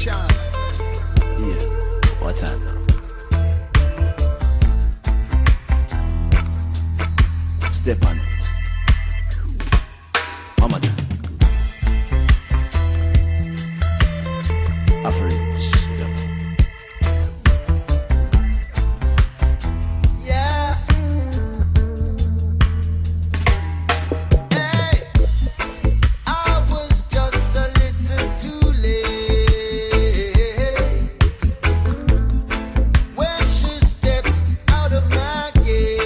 Yeah, what's that now? Step on it. Mama time. Average. Yeah. Hey, I was just a little too late when she stepped out of my gate.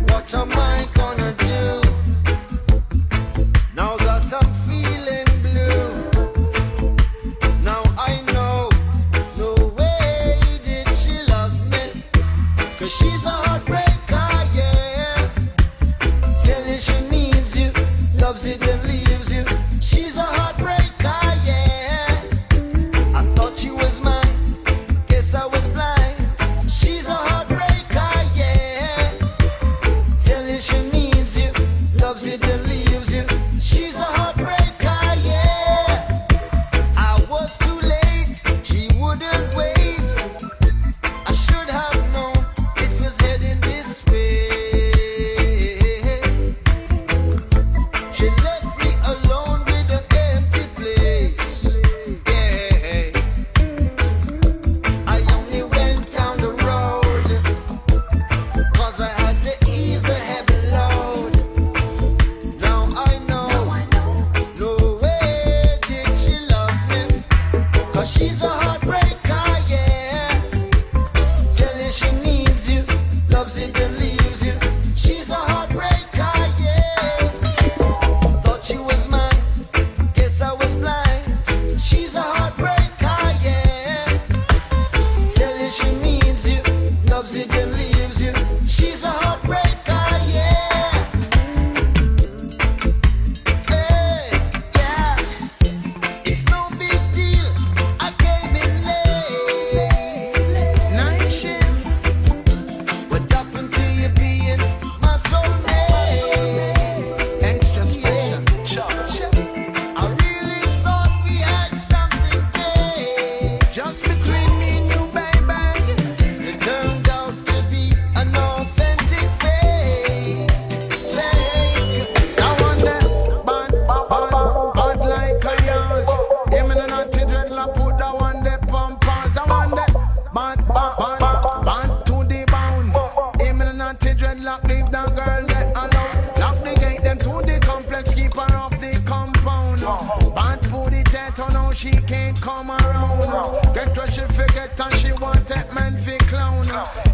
What am I gonna do now that I'm feeling blue? Now I know, no way did she love me, 'cause she's a heartbreaker, yeah. Tell her she needs you, loves you then leaves you. She's a heartbreaker, yeah. I thought she was mine, guess I was blind. She's a heartbreaker, yeah. Tell her she needs you, loves you then leaves you. She's a heartbreaker, yeah. I was too late, she wouldn't wait. I should have known it was heading this way. She left me alone with an empty place. Yeah, I only went down the road 'cause I had to ease a heavy load. Now I know, no way did she love me, 'cause she's a heartbreaker, yeah. Tell her she needs you, loves you then leaves you. She's a heartbreaker, yeah. Thought she was mine, guess I was blind. She's a heartbreaker, yeah. Tell her she needs you, loves you then leaves you. She's a heartbreaker, yeah. Hey, yeah. It's no big deal, I came in late. Night shift. What happened to you being my soulmate? Extra special. I really thought we had something great, just between me and you, baby. It turned out to be an authentic fake. I want that bad like a yours. Him in a naughty dreadlock, put that one there pompous. I want that bad to the bone. Him in a naughty dreadlock, leave that girl there alone. Lock the gate, them to the complex, keep her off the compound. Bad for the tattoo, now she can't come around. Get what she forget and she want that man fi clown.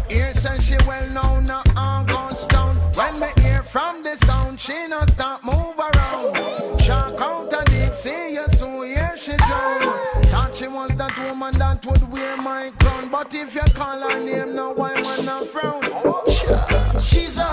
Here says she well known, now August town. When me hear from the sound, she no stop move around. Shark out a deep sea, you so here she drown. Thought she was that woman that would wear my crown, but if you call her name, no why man a frown. She's a